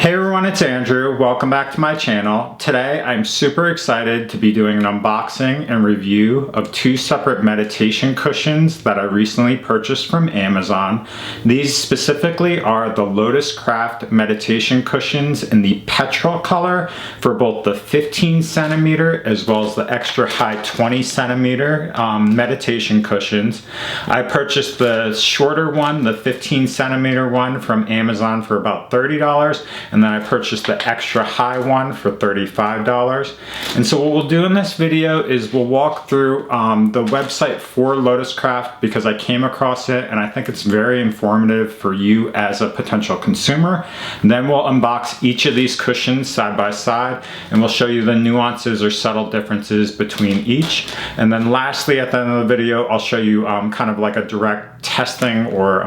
Hey everyone, it's Andrew. Welcome back to my channel. Today I'm super excited to be doing an unboxing and review of two separate meditation cushions that I recently purchased from Amazon. These specifically are the Lotuscrafts Meditation Cushions in the Petrol color for both the 15 centimeter as well as the extra high 20 centimeter meditation cushions. I purchased the shorter one, the 15 centimeter one from Amazon for about $30. And then I purchased the extra high one for $35. And so what we'll do in this video is we'll walk through the website for Lotuscraft because I came across it and I think it's very informative for you as a potential consumer. And then we'll unbox each of these cushions side by side and we'll show you the nuances or subtle differences between each. And then lastly, at the end of the video, I'll show you kind of like a direct testing or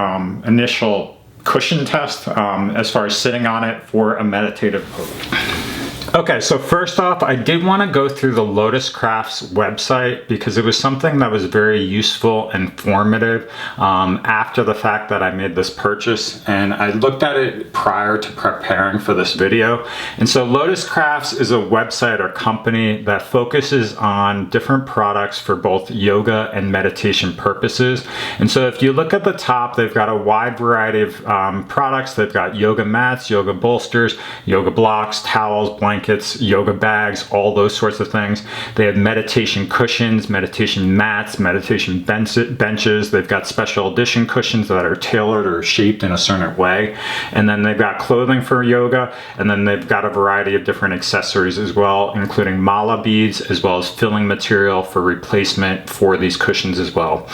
initial cushion test as far as sitting on it for a meditative pose. Okay, so first off, I did want to go through the Lotuscrafts website because it was something that was very useful and informative after the fact that I made this purchase, and I looked at it prior to preparing for this video. And so Lotuscrafts is a website or company that focuses on different products for both yoga and meditation purposes. And so if you look at the top, they've got a wide variety of products. They've got yoga mats, yoga bolsters, yoga blocks, towels, blankets, yoga bags, all those sorts of things. They have meditation cushions, meditation mats, meditation benches. They've got special edition cushions that are tailored or shaped in a certain way. And then they've got clothing for yoga. And then they've got a variety of different accessories as well, including mala beads, as well as filling material for replacement for these cushions as well.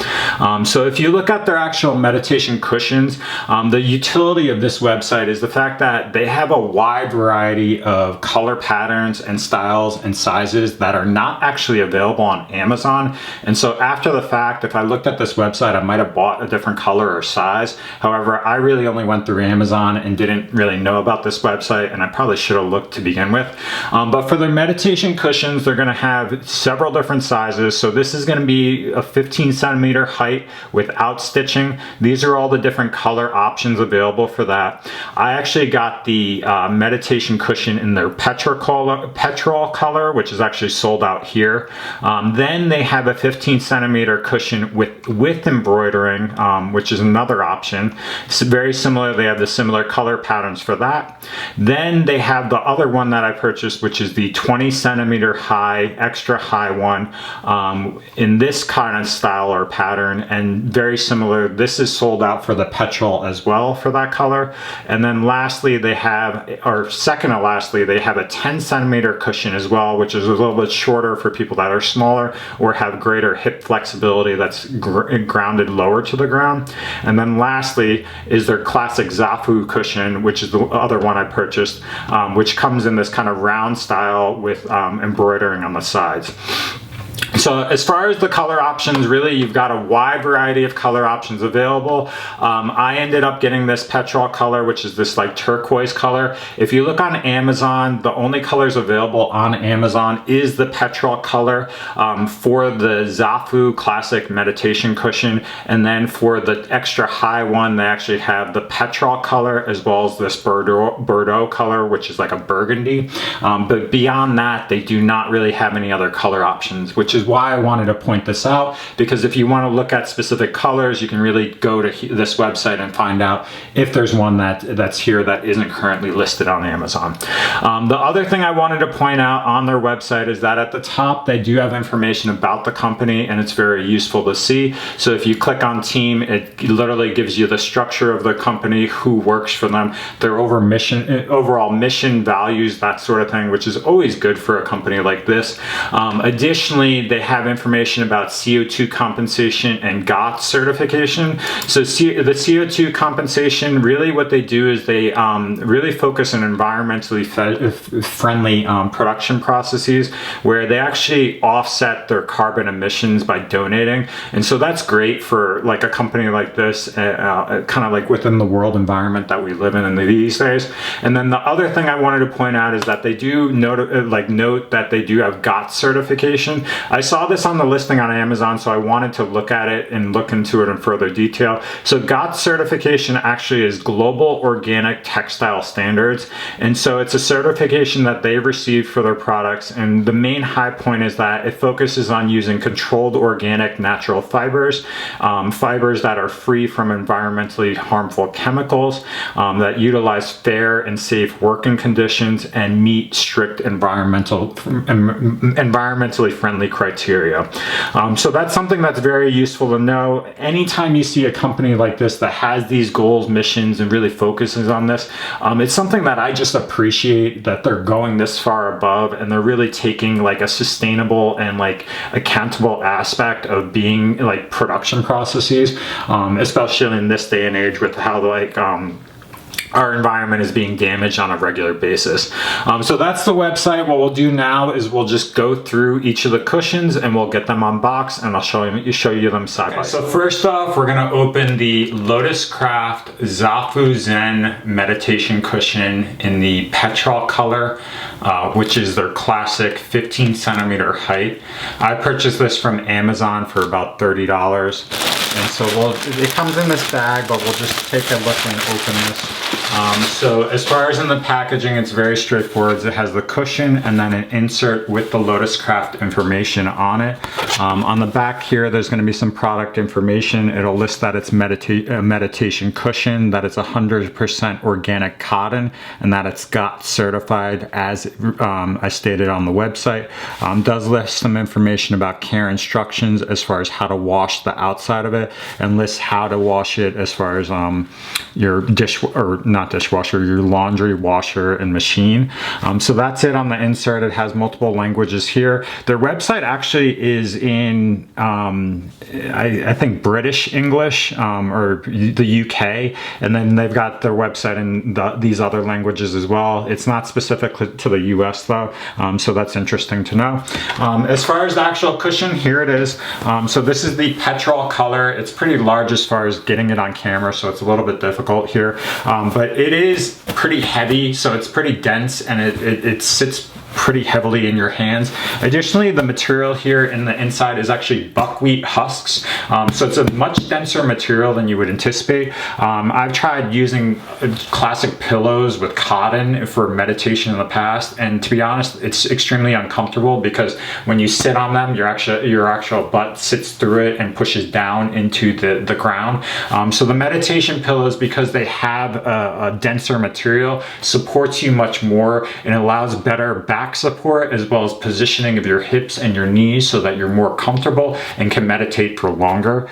So if you look at their actual meditation cushions, the utility of this website is the fact that they have a wide variety of color patterns and styles and sizes that are not actually available on Amazon. And so after the fact, if I looked at this website, I might have bought a different color or size. However, I really only went through Amazon and didn't really know about this website, and I probably should have looked to begin with. But for their meditation cushions, they're going to have several different sizes. So this is going to be a 15 centimeter height without stitching. These are all the different color options available for that. I actually got the meditation cushion in their Petrol color, which is actually sold out here. Then they have a 15 centimeter cushion with embroidering, which is another option. It's very similar. They have the similar color patterns for that. Then they have the other one that I purchased, which is the 20 centimeter high, extra high one, in this kind of style or pattern, and very similar. This is sold out for the Petrol as well for that color. And then lastly, they have, or second to lastly, they have a 10 centimeter cushion as well, which is a little bit shorter for people that are smaller or have greater hip flexibility, that's grounded lower to the ground. And then lastly is their classic Zafu cushion, which is the other one I purchased, which comes in this kind of round style with embroidering on the sides. So as far as the color options, really you've got a wide variety of color options available. I ended up getting this Petrol color, which is this like turquoise color. If you look on Amazon, the only colors available on Amazon is the Petrol color for the Zafu classic meditation cushion. And then for the extra high one, they actually have the Petrol color as well as this Bordeaux color, which is like a burgundy. But beyond that, they do not really have any other color options, which is why I wanted to point this out, because if you want to look at specific colors, you can really go to this website and find out if there's one that's here that isn't currently listed on Amazon. The other thing I wanted to point out on their website is that at the top they do have information about the company, and it's very useful to see. So if you click on team, it literally gives you the structure of the company, who works for them, their overall mission, values, that sort of thing, which is always good for a company like this. Additionally, they have information about CO2 compensation and GOTS certification. So the CO2 compensation, really what they do is they really focus on environmentally friendly production processes where they actually offset their carbon emissions by donating. And so that's great for like a company like this, kind of like within the world environment that we live in these days. And then the other thing I wanted to point out is that they do note that they do have GOTS certification, I saw this on the listing on Amazon, so I wanted to look at it and look into it in further detail. So GOTS certification actually is Global Organic Textile Standards, and so it's a certification that they've received for their products, and the main high point is that it focuses on using controlled organic natural fibers, fibers that are free from environmentally harmful chemicals, that utilize fair and safe working conditions and meet strict environmentally friendly criteria. So that's something that's very useful to know. Anytime you see a company like this that has these goals, missions, and really focuses on this, it's something that I just appreciate, that they're going this far above and they're really taking like a sustainable and like accountable aspect of being like production processes, especially in this day and age with how like our environment is being damaged on a regular basis. So that's the website. What we'll do now is we'll just go through each of the cushions and we'll get them unboxed, and I'll show you them side by side. So first off, we're gonna open the Lotuscraft Zafu Zen Meditation Cushion in the Petrol color, which is their classic 15 centimeter height. I purchased this from Amazon for about $30. And so it comes in this bag, but we'll just take a look and open this. So as far as in the packaging, it's very straightforward. It has the cushion and then an insert with the Lotuscraft information on it. On the back here, there's going to be some product information. It'll list that it's a meditation cushion, that it's 100% organic cotton, and that it's GOTS certified, as I stated on the website. Does list some information about care instructions as far as how to wash the outside of it, and lists how to wash it as far as your your laundry washer and machine. So that's it on the insert. It has multiple languages here. Their website actually is in I think British English or the UK, and then they've got their website in these other languages as well. It's not specific to the US though, so that's interesting to know. As far as the actual cushion, here it is. So this is the Petrol color. It's pretty large as far as getting it on camera, so it's a little bit difficult here, but it is pretty heavy, so it's pretty dense, and it sits pretty heavily in your hands. Additionally, the material here in the inside is actually buckwheat husks, so it's a much denser material than you would anticipate. I've tried using classic pillows with cotton for meditation in the past, and to be honest, it's extremely uncomfortable because when you sit on them, your actual butt sits through it and pushes down into the ground. So the meditation pillows, because they have a denser material, supports you much more and allows better back support as well as positioning of your hips and your knees so that you're more comfortable and can meditate for longer.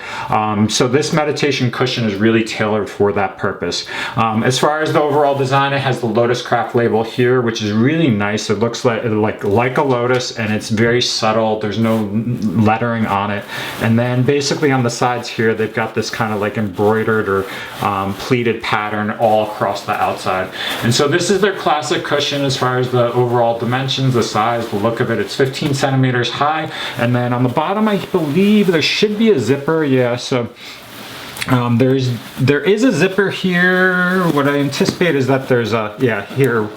So this meditation cushion is really tailored for that purpose. As far as the overall design, it has the Lotuscraft label here, which is really nice. It looks like a lotus, and it's very subtle. There's no lettering on it. And then basically on the sides here, they've got this kind of like embroidered or pleated pattern all across the outside. And so this is their classic cushion as far as the overall dimensions, the size, the look of it. It's 15 centimeters high, and then on the bottom, I believe there should be a zipper. Yeah, so there is a zipper here. What I anticipate is that there's a, yeah, here.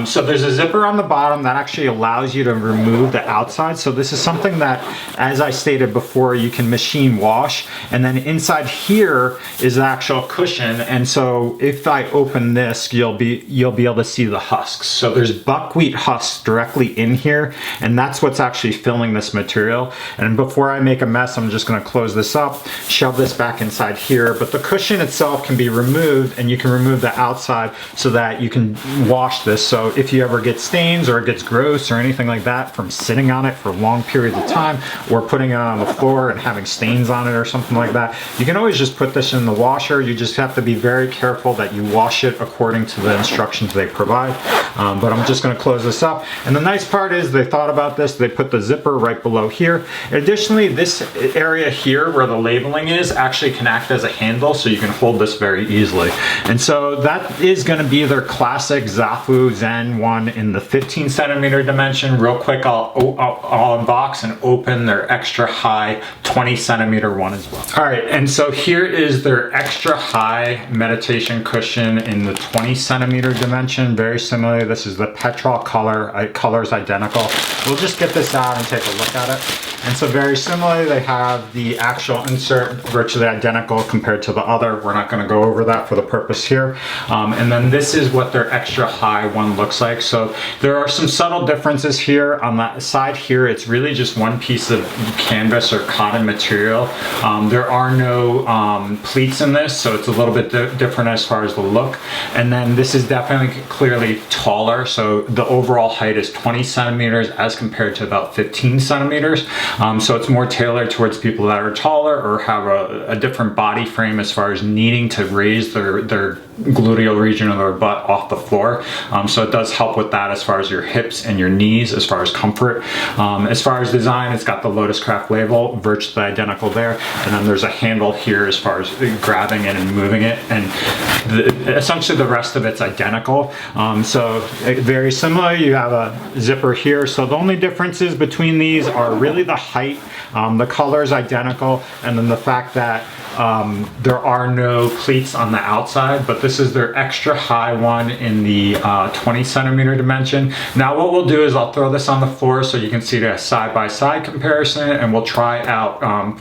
So there's a zipper on the bottom that actually allows you to remove the outside. So this is something that, as I stated before, you can machine wash. And then inside here is the actual cushion. And so if I open this, you'll be able to see the husks. So there's buckwheat husks directly in here, and that's what's actually filling this material. And before I make a mess, I'm just going to close this up, shove this back inside here. But the cushion itself can be removed, and you can remove the outside so that you can wash this. So if you ever get stains or it gets gross or anything like that from sitting on it for long periods of time, or putting it on the floor and having stains on it or something like that, you can always just put this in the washer. You just have to be very careful that you wash it according to the instructions they provide. But I'm just going to close this up. And the nice part is they thought about this. They put the zipper right below here. Additionally, this area here where the labeling is actually can act as a handle, so you can hold this very easily. And so that is going to be their classic Zafu Zen one in the 15 centimeter dimension. Real quick, I'll unbox and open their extra high 20 centimeter one as well. All right, and so here is their extra high meditation cushion in the 20 centimeter dimension. Very similar. This is the Petrol color. Color's identical. We'll just get this out and take a look at it. And so very similarly, they have the actual insert virtually identical compared to the other. We're not going to go over that for the purpose here. And then this is what their extra high one looks like. So there are some subtle differences here. On that side here, it's really just one piece of canvas or cotton material. There are no pleats in this, so it's a little bit different as far as the look. And then this is definitely clearly taller. So the overall height is 20 centimeters as compared to about 15 centimeters. So it's more tailored towards people that are taller or have a different body frame as far as needing to raise their gluteal region of their butt off the floor. So it does help with that as far as your hips and your knees, as far as comfort. As far as design, it's got the Lotuscraft label, virtually identical there. And then there's a handle here as far as grabbing it and moving it. And essentially the rest of it's identical. So very similar. You have a zipper here. So the only differences between these are really the height. The color is identical, and then the fact that there are no pleats on the outside, but this is their extra high one in the 20 centimeter dimension. Now what we'll do is I'll throw this on the floor so you can see the side-by-side comparison, and we'll try out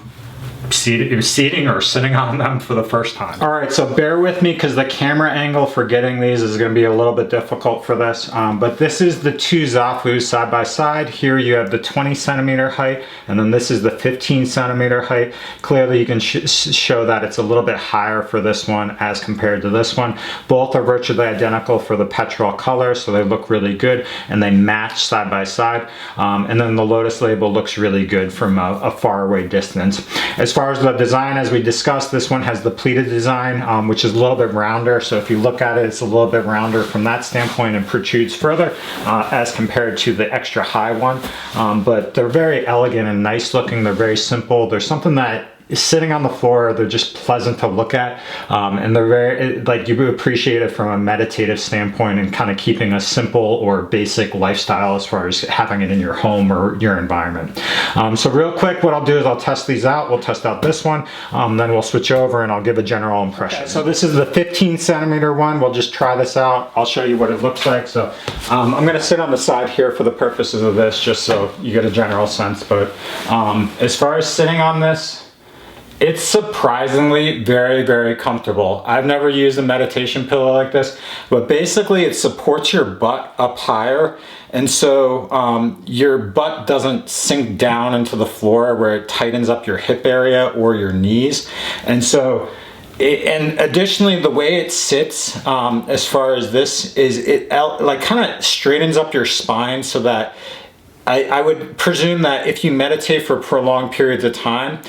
seating or sitting on them for the first time. All right, so bear with me because the camera angle for getting these is going to be a little bit difficult for this, but this is the two Zafus side by side. Here you have the 20 centimeter height, and then this is the 15 centimeter height. Clearly you can show that it's a little bit higher for this one as compared to this one. Both are virtually identical for the Petrol color, so they look really good and they match side by side. And then the Lotus label looks really good from a far away distance. As far as the design, as we discussed, this one has the pleated design, which is a little bit rounder. So if you look at it, it's a little bit rounder from that standpoint and protrudes further as compared to the extra high one. But they're very elegant and nice looking. They're very simple. There's something that is sitting on the floor. They're just pleasant to look at, and they're very, like, you appreciate it from a meditative standpoint and kind of keeping a simple or basic lifestyle as far as having it in your home or your environment. So real quick, what I'll do is I'll test these out. We'll test out this one, then we'll switch over and I'll give a general impression. Okay, so this is the 15 centimeter one. We'll just try this out. I'll show you what it looks like. So I'm going to sit on the side here for the purposes of this, just so you get a general sense. But as far as sitting on this, it's surprisingly very, very comfortable. I've never used a meditation pillow like this, but basically it supports your butt up higher, and so your butt doesn't sink down into the floor where it tightens up your hip area or your knees. And so and additionally, the way it sits, as far as this is, it like kind of straightens up your spine, so that I would presume that if you meditate for prolonged periods of time,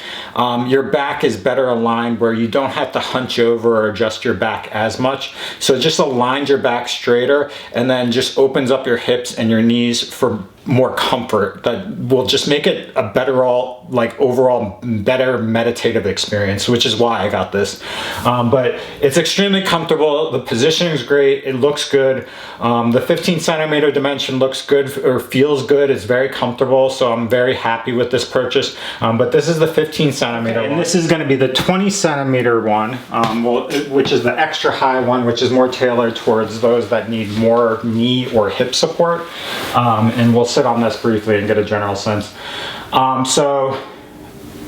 your back is better aligned, where you don't have to hunch over or adjust your back as much. So it just aligns your back straighter and then just opens up your hips and your knees for more comfort. That will just make it a better overall better meditative experience, which is why I got this. But it's extremely comfortable. The positioning is great. It looks good. The 15 centimeter dimension looks good or feels good. It's very comfortable, so I'm very happy with this purchase. But this is the 15 centimeter one. And this is going to be the 20 centimeter one, which is the extra high one, which is more tailored towards those that need more knee or hip support. And we'll sit on this briefly and get a general sense. So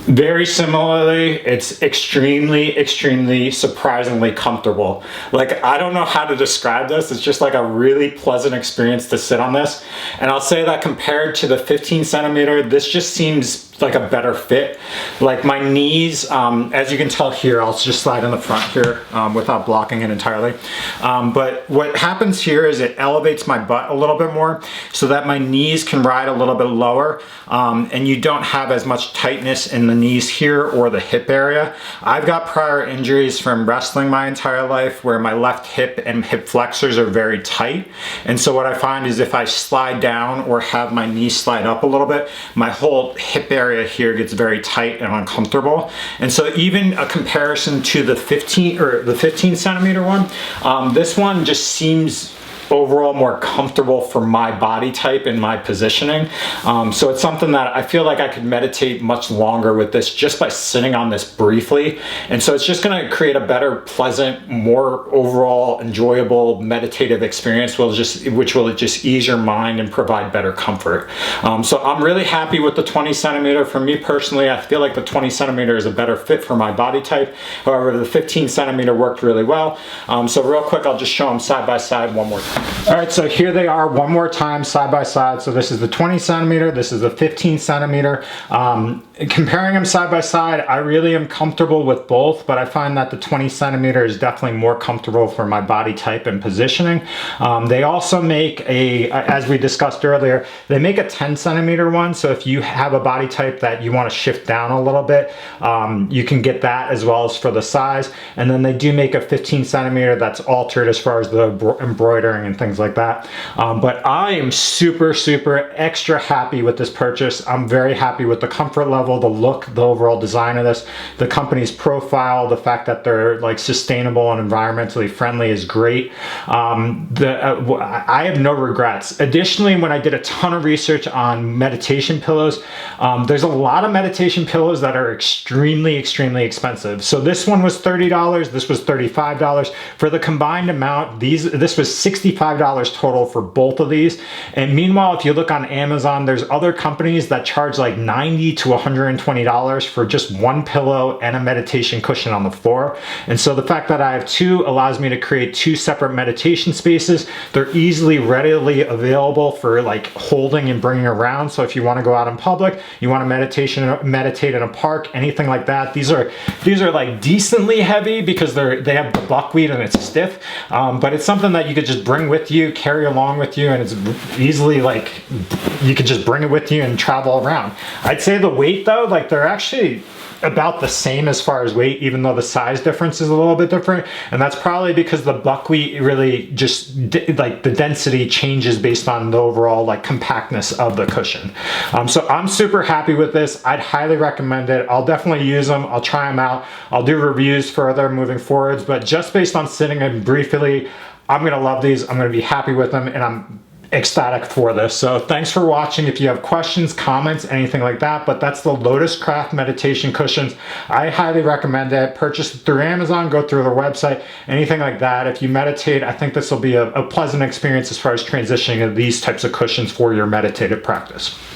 very similarly, it's extremely surprisingly comfortable. Like, I don't know how to describe this. It's just like a really pleasant experience to sit on this. And I'll say that compared to the 15 centimeter, this just seems like a better fit. Like my knees, as you can tell here, I'll just slide in the front here without blocking it entirely. But what happens here is it elevates my butt a little bit more so that my knees can ride a little bit lower, and you don't have as much tightness in the knees here or the hip area. I've got prior injuries from wrestling my entire life where my left hip and hip flexors are very tight. And so what I find is if I slide down or have my knee slide up a little bit, my whole hip area area here gets very tight and uncomfortable. And so even a comparison to the 15 centimeter one, this one just seems overall more comfortable for my body type and my positioning. So it's something that I feel like I could meditate much longer with this just by sitting on this briefly. And so it's just gonna create a better, pleasant, more overall enjoyable meditative experience, which will just ease your mind and provide better comfort. So I'm really happy with the 20 centimeter. For me personally, I feel like the 20 centimeter is a better fit for my body type. However, the 15 centimeter worked really well. So real quick, I'll just show them side by side one more time. All right, so here they are one more time side by side. So this is the 20 centimeter, this is the 15 centimeter. Comparing them side by side, I really am comfortable with both, but I find that the 20 centimeter is definitely more comfortable for my body type and positioning. They also make as we discussed earlier, they make a 10 centimeter one. So if you have a body type that you want to shift down a little bit, you can get that as well as for the size. And then they do make a 15 centimeter that's altered as far as the embroidering and things like that. But I am super extra happy with this purchase. I'm very happy with the comfort level, the look, the overall design of this, the company's profile, the fact that they're like sustainable and environmentally friendly is great. I have no regrets. Additionally, when I did a ton of research on meditation pillows, there's a lot of meditation pillows that are extremely expensive. So this one was $30, this was $35. For the combined amount, this was $65 total for both of these. And meanwhile, if you look on Amazon, there's other companies that charge like $90 to $120 for just one pillow and a meditation cushion on the floor. And so the fact that I have two allows me to create two separate meditation spaces. They're readily available for like holding and bringing around. So if you want to go out in public, you want to meditate in a park, anything like that. These are like decently heavy because they have the buckwheat and it's stiff, but it's something that you could just bring with you, carry along with you, and it's easily like you could just bring it with you and travel around. I'd say the weight though, like they're actually about the same as far as weight, even though the size difference is a little bit different. And that's probably because the buckwheat really just like the density changes based on the overall like compactness of the cushion. So I'm super happy with this. I'd highly recommend it. I'll definitely use them. I'll try them out. I'll do reviews further moving forwards, but just based on sitting and briefly, I'm gonna love these. I'm gonna be happy with them, and I'm ecstatic for this. So thanks for watching. If you have questions, comments, anything like that, but that's the Lotuscrafts Meditation Cushions. I highly recommend it. Purchase it through Amazon, go through their website, anything like that. If you meditate, I think this will be a pleasant experience as far as transitioning to these types of cushions for your meditative practice.